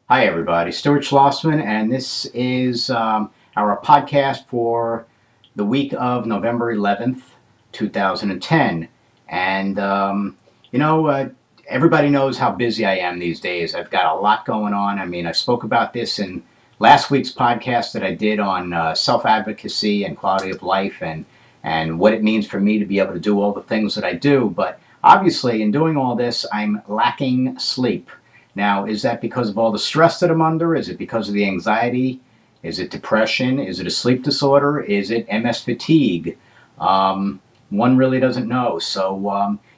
Hi everybody, Stuart Schlossman, and this is our podcast for the week of November 11th, 2010. And, everybody knows how busy I am these days. I've got a lot going on. I mean, I spoke about this in last week's podcast that I did on self-advocacy and quality of life and what it means for me to be able to do all the things that I do. But obviously, in doing all this, I'm lacking sleep. Now, is that because of all the stress that I'm under? Is it because of the anxiety? Is it depression? Is it a sleep disorder? Is it MS fatigue? One really doesn't know. So,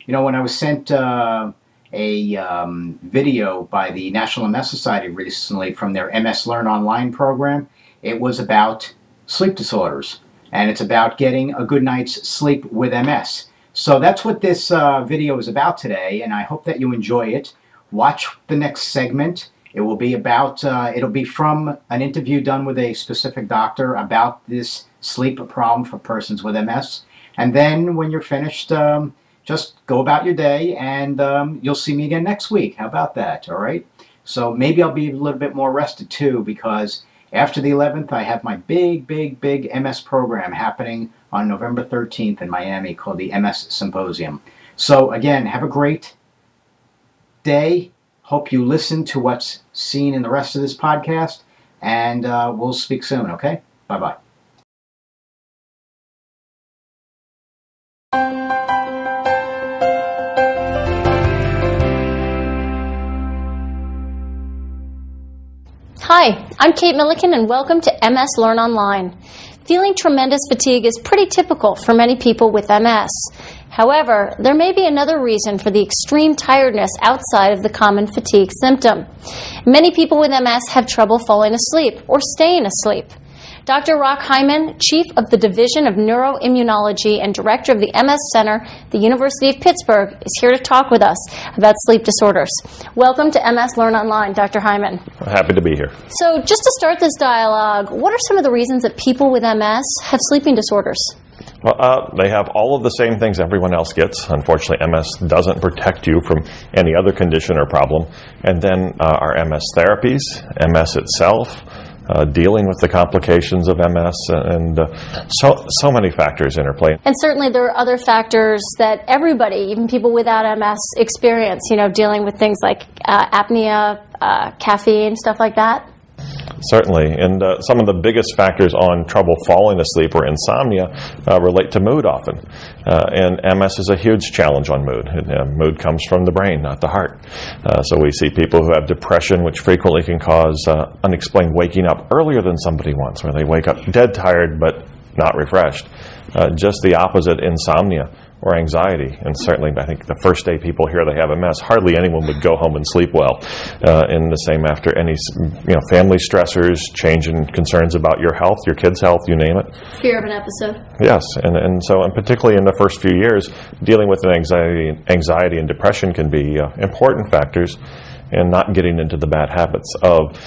when I was sent a video by the National MS Society recently from their MS Learn Online program, it was about sleep disorders. And it's about getting a good night's sleep with MS. So that's what this video is about today, and I hope that you enjoy it. Watch the next segment. It will be about, it'll be from an interview done with a specific doctor about this sleep problem for persons with MS. And then when you're finished, just go about your day and you'll see me again next week. How about that? All right. So maybe I'll be a little bit more rested too, because after the 11th, I have my big MS program happening on November 13th in Miami called the MS Symposium. So again, have a great day. Hope you listen to what's seen in the rest of this podcast, and we'll speak soon, okay? Bye-bye. Hi, I'm Kate Milliken, and welcome to MS Learn Online. Feeling tremendous fatigue is pretty typical for many people with MS. However, there may be another reason for the extreme tiredness outside of the common fatigue symptom. Many people with MS have trouble falling asleep or staying asleep. Dr. Rock Hyman, Chief of the Division of Neuroimmunology and Director of the MS Center at the University of Pittsburgh, is here to talk with us about sleep disorders. Welcome to MS Learn Online, Dr. Hyman. Happy to be here. So just to start this dialogue, what are some of the reasons that people with MS have sleeping disorders? Well, they have all of the same things everyone else gets. Unfortunately, MS doesn't protect you from any other condition or problem. And then our MS therapies, MS itself, dealing with the complications of MS, and so many factors interplay. And certainly there are other factors that everybody, even people without MS, experience, dealing with things like apnea, caffeine, stuff like that. Certainly, and some of the biggest factors on trouble falling asleep or insomnia relate to mood often. And MS is a huge challenge on mood. Mood comes from the brain, not the heart. So we see people who have depression, which frequently can cause unexplained waking up earlier than somebody wants, where they wake up dead tired but not refreshed. Just the opposite, insomnia or anxiety. And certainly, I think the first day people hear they have MS, hardly anyone would go home and sleep well. And the same after any family stressors, change in concerns about your health, your kids' health, you name it. Fear of an episode. Yes, and particularly in the first few years, dealing with anxiety and depression can be important factors, and not getting into the bad habits of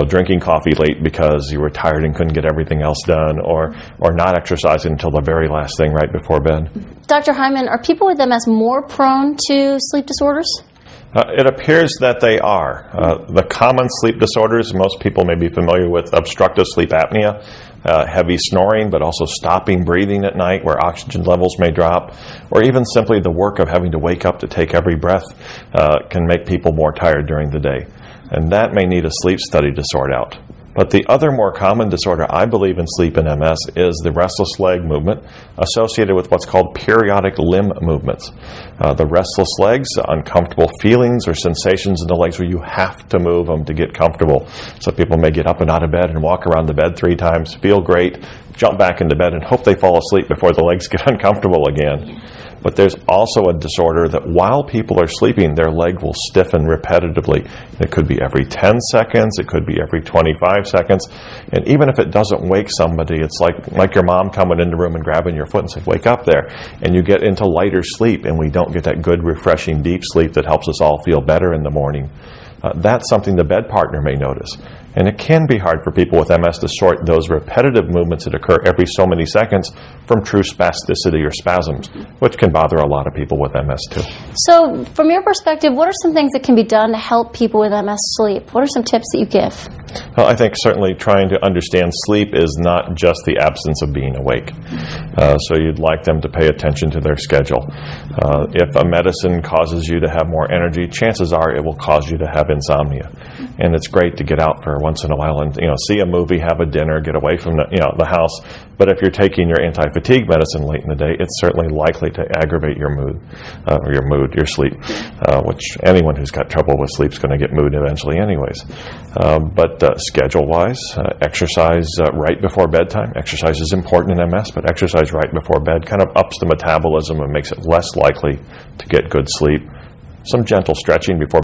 drinking coffee late because you were tired and couldn't get everything else done, or not exercising until the very last thing right before bed. Dr. Hyman, are people with MS more prone to sleep disorders? It appears that they are. The common sleep disorders, most people may be familiar with obstructive sleep apnea, heavy snoring, but also stopping breathing at night where oxygen levels may drop, or even simply the work of having to wake up to take every breath can make people more tired during the day. And that may need a sleep study to sort out. But the other more common disorder, I believe, in sleep and MS is the restless leg movement associated with what's called periodic limb movements. The restless legs, uncomfortable feelings or sensations in the legs where you have to move them to get comfortable. So people may get up and out of bed and walk around the bed 3 times, feel great, jump back into bed and hope they fall asleep before the legs get uncomfortable again. But there's also a disorder that while people are sleeping, their leg will stiffen repetitively. It could be every 10 seconds, it could be every 25 seconds. And even if it doesn't wake somebody, it's like your mom coming in the room and grabbing your foot and saying, wake up there. And you get into lighter sleep, and we don't get that good, refreshing, deep sleep that helps us all feel better in the morning. that's something the bed partner may notice. And it can be hard for people with MS to sort those repetitive movements that occur every so many seconds from true spasticity or spasms, which can bother a lot of people with MS too. So, from your perspective, what are some things that can be done to help people with MS sleep? What are some tips that you give? Well, I think certainly trying to understand sleep is not just the absence of being awake. So you'd like them to pay attention to their schedule. If a medicine causes you to have more energy, chances are it will cause you to have insomnia. And it's great to get out for once in a while and see a movie, have a dinner, get away from the house. But if you're taking your anti-fatigue medicine late in the day, it's certainly likely to aggravate your mood, your sleep, which anyone who's got trouble with sleep is going to get mood eventually anyways. But schedule-wise, exercise right before bedtime. Exercise is important in MS, but exercise right before bed kind of ups the metabolism and makes it less likely to get good sleep. Some gentle stretching before